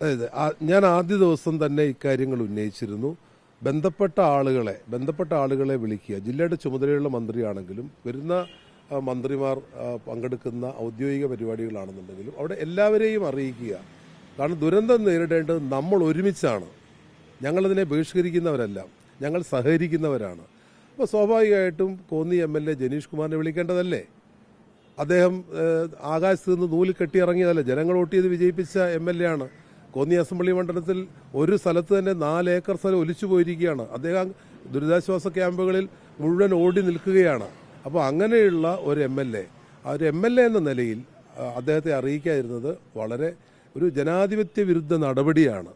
അതായത് ഞാൻ ആദ്യ ദിവസം തന്നെ ഇക്കാര്യങ്ങൾ ഉന്നയിച്ചിരുന്നു. ബന്ധപ്പെട്ട ആളുകളെ വിളിക്കുക. ജില്ലയുടെ ചുമതലയുള്ള മന്ത്രിയാണെങ്കിലും വരുന്ന മന്ത്രിമാർ പങ്കെടുക്കുന്ന ഔദ്യോഗിക പരിപാടികളാണെന്നുണ്ടെങ്കിലും അവിടെ എല്ലാവരെയും അറിയിക്കുക. കാരണം ദുരന്തം നേരിടേണ്ടത് നമ്മൾ ഒരുമിച്ചാണ്. ഞങ്ങളതിനെ ബഹിഷ്കരിക്കുന്നവരല്ല, ഞങ്ങൾ സഹകരിക്കുന്നവരാണ്. അപ്പോൾ സ്വാഭാവികമായിട്ടും കോന്നി MLA ജനീഷ് കുമാറിനെ വിളിക്കേണ്ടതല്ലേ? അദ്ദേഹം ആകാശത്ത് നിന്ന് നൂലിൽ കെട്ടിയിറങ്ങിയതല്ല, ജനങ്ങൾ വോട്ട് ചെയ്ത് വിജയിപ്പിച്ച MLA ആണ്. കോന്നി അസംബ്ലി മണ്ഡലത്തിൽ ഒരു സ്ഥലത്ത് തന്നെ 4 ഏക്കർ സ്ഥലം ഒലിച്ചു പോയിരിക്കുകയാണ്. അദ്ദേഹം ദുരിതാശ്വാസ ക്യാമ്പുകളിൽ മുഴുവൻ ഓടി നിൽക്കുകയാണ്. അപ്പോൾ അങ്ങനെയുള്ള ഒരു MLA, ആ ഒരു MLA എന്ന നിലയിൽ അദ്ദേഹത്തെ അറിയിക്കാതിരുന്നത് വളരെ ഒരു ജനാധിപത്യ വിരുദ്ധ നടപടിയാണ്.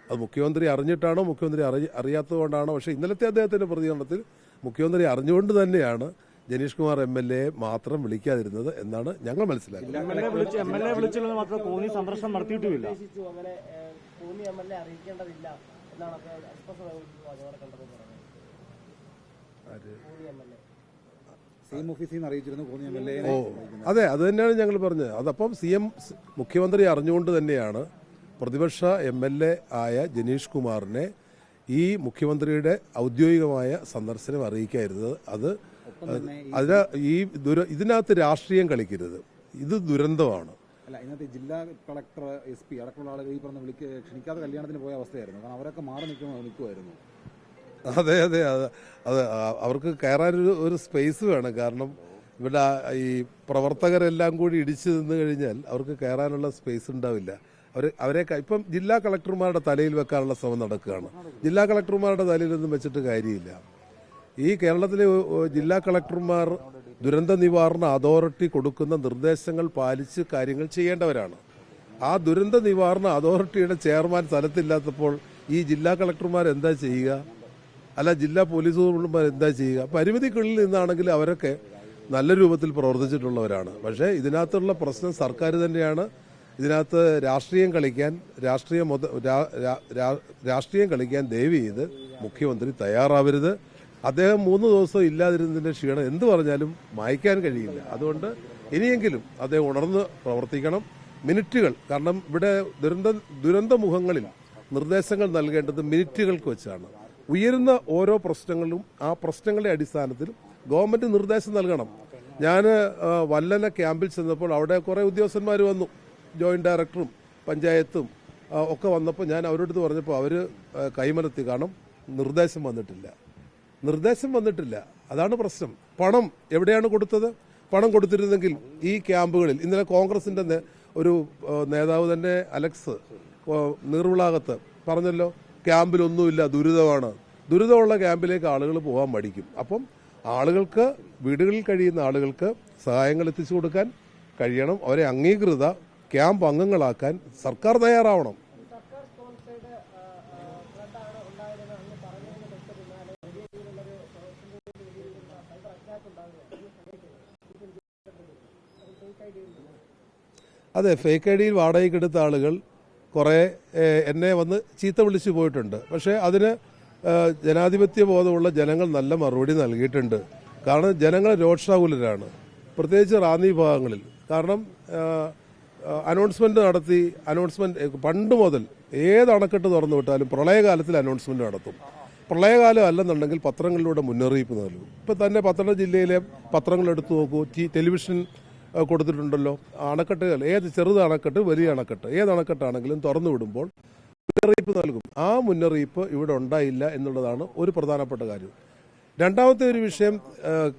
അത് മുഖ്യമന്ത്രി അറിഞ്ഞിട്ടാണോ മുഖ്യമന്ത്രി അറിയാത്തതുകൊണ്ടാണോ? പക്ഷേ ഇന്നലത്തെ അദ്ദേഹത്തിന്റെ പ്രതികരണത്തിൽ മുഖ്യമന്ത്രി അറിഞ്ഞുകൊണ്ട് തന്നെയാണ് ജനീഷ് കുമാർ MLA മാത്രം വിളിക്കാതിരുന്നത് എന്നാണ് ഞങ്ങൾ മനസ്സിലാക്കുന്നത്. അതെ, അത് തന്നെയാണ് ഞങ്ങൾ പറഞ്ഞത്. അതപ്പം മുഖ്യമന്ത്രി അറിഞ്ഞുകൊണ്ട് തന്നെയാണ് പ്രതിപക്ഷ MLA ആയ ജനീഷ് കുമാറിനെ ഈ മുഖ്യമന്ത്രിയുടെ ഔദ്യോഗികമായ സന്ദർശനം അറിയിക്കാതിരുന്നത്. ഇതിനകത്ത് രാഷ്ട്രീയം കളിക്കരുത്. ഇത് ദുരന്തമാണ്. അല്ല, ഇന്നത്തെ ജില്ലാ കളക്ടർ, SP അടക്കമുള്ള ആളുകൾ ഈ പറഞ്ഞ ക്ഷണിക്കാതെ കല്യാണത്തിന് പോയ അവസ്ഥയായിരുന്നു. കാരണം അവരൊക്കെ മാറി നിൽക്കുമായിരുന്നു. അതെ, അത് അവർക്ക് കയറാൻ ഒരു സ്പേസ് വേണം. കാരണം ഇവിടെ ഈ പ്രവർത്തകരെല്ലാം കൂടി ഇടിച്ചു നിന്ന് കഴിഞ്ഞാൽ അവർക്ക് കയറാനുള്ള സ്പേസ് ഉണ്ടാവില്ല. അവരെ ഇപ്പം ജില്ലാ കളക്ടർമാരുടെ തലയിൽ വെക്കാനുള്ള ശ്രമം നടക്കുകയാണ്. ജില്ലാ കളക്ടർമാരുടെ തലയിലൊന്നും വെച്ചിട്ട് കാര്യമില്ല. ഈ കേരളത്തിലെ ജില്ലാ കളക്ടർമാർ ദുരന്ത നിവാരണ അതോറിറ്റി കൊടുക്കുന്ന നിർദ്ദേശങ്ങൾ പാലിച്ച് കാര്യങ്ങൾ ചെയ്യേണ്ടവരാണ്. ആ ദുരന്ത നിവാരണ അതോറിറ്റിയുടെ ചെയർമാൻ സ്ഥലത്തില്ലാത്തപ്പോൾ ഈ ജില്ലാ കളക്ടർമാർ എന്താ ചെയ്യുക? അല്ല, ജില്ലാ പോലീസ് സൂപ്രണ്ടുമാർ എന്താ ചെയ്യുക? പരിമിതിക്കുള്ളിൽ നിന്നാണെങ്കിൽ അവരൊക്കെ നല്ല രൂപത്തിൽ പ്രവർത്തിച്ചിട്ടുള്ളവരാണ്. പക്ഷേ ഇതിനകത്തുള്ള പ്രശ്നം സർക്കാർ തന്നെയാണ്. ഇതിനകത്ത് രാഷ്ട്രീയം കളിക്കാൻ ദയവ് ചെയ്ത് മുഖ്യമന്ത്രി തയ്യാറാവരുത്. അദ്ദേഹം 3 ദിവസം ഇല്ലാതിരുന്നതിന്റെ ക്ഷീണം എന്ത് പറഞ്ഞാലും മായ്ക്കാൻ കഴിയില്ല. അതുകൊണ്ട് ഇനിയെങ്കിലും അദ്ദേഹം ഉണർന്ന് പ്രവർത്തിക്കണം. മിനിറ്റുകൾ, കാരണം ഇവിടെ ദുരന്തമുഖങ്ങളിൽ നിർദ്ദേശങ്ങൾ നൽകേണ്ടത് മിനിറ്റുകൾക്ക് വെച്ചാണ്. ഉയരുന്ന ഓരോ പ്രശ്നങ്ങളും ആ പ്രശ്നങ്ങളുടെ അടിസ്ഥാനത്തിൽ ഗവൺമെന്റ് നിർദ്ദേശം നൽകണം. ഞാൻ വല്ലന ക്യാമ്പിൽ ചെന്നപ്പോൾ അവിടെ കുറേ ഉദ്യോഗസ്ഥന്മാർ വന്നു. ജോയിന്റ് ഡയറക്ടറും പഞ്ചായത്തും ഒക്കെ വന്നപ്പോൾ ഞാൻ അവരോട് പറഞ്ഞപ്പോൾ അവർ കൈമലത്തി. കാരണം നിർദ്ദേശം വന്നിട്ടില്ല. അതാണ് പ്രശ്നം. പണം എവിടെയാണ് കൊടുത്തത്? പണം കൊടുത്തിരുന്നെങ്കിൽ ഈ ക്യാമ്പുകളിൽ ഇന്നലെ കോൺഗ്രസിന്റെ ഒരു നേതാവ് തന്നെ അലക്സ് നീർവിളാകത്ത് പറഞ്ഞല്ലോ, ക്യാമ്പിലൊന്നുമില്ല, ദുരിതമുള്ള ക്യാമ്പിലേക്ക് ആളുകൾ പോകാൻ മടിക്കും. അപ്പം ആളുകൾക്ക്, വീടുകളിൽ കഴിയുന്ന ആളുകൾക്ക് സഹായങ്ങൾ എത്തിച്ചു കൊടുക്കാൻ കഴിയണം. അവരെ അംഗീകൃത ക്യാമ്പ് അംഗങ്ങളാക്കാൻ സർക്കാർ തയ്യാറാവണം. അതെ, ഫേക്ക് ഐഡിയിൽ വാടകയ്ക്കെടുത്ത ആളുകൾ കുറേ എന്നെ വന്ന് ചീത്ത വിളിച്ചു പോയിട്ടുണ്ട്. പക്ഷേ അതിന് ജനാധിപത്യ ബോധമുള്ള ജനങ്ങൾ നല്ല മറുപടി നൽകിയിട്ടുണ്ട്. കാരണം ജനങ്ങൾ രോഷാകുലരാണ്, പ്രത്യേകിച്ച് റാന്നി ഭാഗങ്ങളിൽ. കാരണം അനൗൺസ്മെന്റ് പണ്ട് മുതൽ ഏത് അണക്കെട്ട് തുറന്നു വിട്ടാലും പ്രളയകാലത്തിൽ അനൗൺസ്മെന്റ് നടത്തും. പ്രളയകാലം അല്ലെന്നുണ്ടെങ്കിൽ പത്രങ്ങളിലൂടെ മുന്നറിയിപ്പ് നൽകും. ഇപ്പം തന്നെ പത്തനംതിട്ട ജില്ലയിലെ പത്രങ്ങൾ എടുത്തു നോക്കൂ, ടെലിവിഷൻ കൊടുത്തിട്ടുണ്ടല്ലോ. അണക്കെട്ടുകൾ, ഏത് ചെറുത് അണക്കെട്ട് വലിയ അണക്കെട്ട്, ഏത് അണക്കെട്ടാണെങ്കിലും തുറന്നു വിടുമ്പോൾ മുന്നറിയിപ്പ് നൽകും. ആ മുന്നറിയിപ്പ് ഇവിടെ ഉണ്ടായില്ല എന്നുള്ളതാണ് ഒരു പ്രധാനപ്പെട്ട കാര്യം. രണ്ടാമത്തെ ഒരു വിഷയം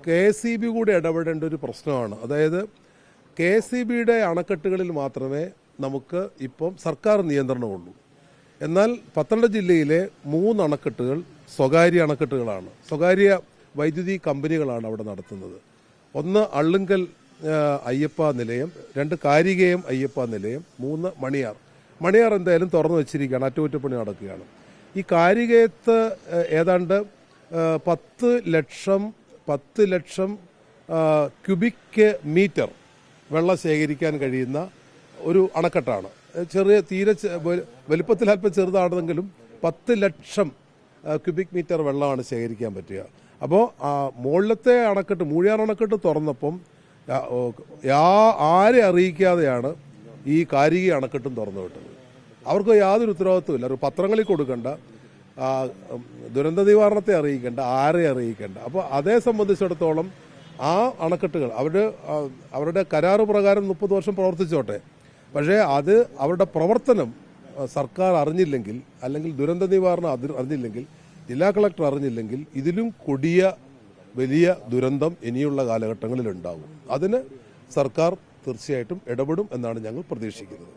KSEB കൂടെ ഇടപെടേണ്ട ഒരു പ്രശ്നമാണ്. അതായത് KSEBയുടെ അണക്കെട്ടുകളിൽ മാത്രമേ നമുക്ക് ഇപ്പം സർക്കാർ നിയന്ത്രണമുള്ളൂ. എന്നാൽ പത്തനംതിട്ട ജില്ലയിലെ 3 അണക്കെട്ടുകൾ സ്വകാര്യ അണക്കെട്ടുകളാണ്. സ്വകാര്യ വൈദ്യുതി കമ്പനികളാണ് അവിടെ നടത്തുന്നത്. ഒന്ന് അള്ളുങ്കൽ അയ്യപ്പ നിലയം, 2 കാരികയം അയ്യപ്പ നിലയം, 3 മണിയാർ എന്തായാലും തുറന്നു വെച്ചിരിക്കുകയാണ്, അറ്റകുറ്റപ്പണി നടക്കുകയാണ്. ഈ കാരികയത്ത് ഏതാണ്ട് 10 ലക്ഷം ക്യൂബിക് മീറ്റർ വെള്ളം ശേഖരിക്കാൻ കഴിയുന്ന ഒരു അണക്കെട്ടാണ്. തീരെ വലിപ്പത്തിൽ അല്പം ചെറുതാണെങ്കിലും 10 ലക്ഷം ക്യൂബിക് മീറ്റർ വെള്ളമാണ് ശേഖരിക്കാൻ പറ്റുക. അപ്പോൾ മുകളിലത്തെ അണക്കെട്ട്, മൂഴിയാർ അണക്കെട്ട് തുറന്നപ്പം ആരെ അറിയിക്കാതെയാണ് ഈ കാരിക അണക്കെട്ടും തുറന്നു വിട്ടത്. അവർക്ക് യാതൊരു ഉത്തരവാദിത്വമില്ല. ഒരു പത്രങ്ങളിൽ കൊടുക്കേണ്ട, ദുരന്ത നിവാരണത്തെ അറിയിക്കേണ്ട, ആരെ അറിയിക്കേണ്ട. അപ്പോൾ അതേ സംബന്ധിച്ചിടത്തോളം ആ അണക്കെട്ടുകൾ അവരുടെ കരാറ് പ്രകാരം 30 വർഷം പ്രവർത്തിച്ചോട്ടെ, പക്ഷേ അത് അവരുടെ പ്രവർത്തനം സർക്കാർ അറിഞ്ഞില്ലെങ്കിൽ, അല്ലെങ്കിൽ ദുരന്ത നിവാരണം അറിഞ്ഞില്ലെങ്കിൽ, ജില്ലാ കളക്ടർ അറിഞ്ഞില്ലെങ്കിൽ, ഇതിലും കൊടിയ വലിയ ദുരന്തം ഇനിയുള്ള കാലഘട്ടങ്ങളിൽ ഉണ്ടാകും. അതിന് സർക്കാർ തീർച്ചയായിട്ടും ഇടപെടും എന്നാണ് ഞങ്ങൾ പ്രതീക്ഷിക്കുന്നത്.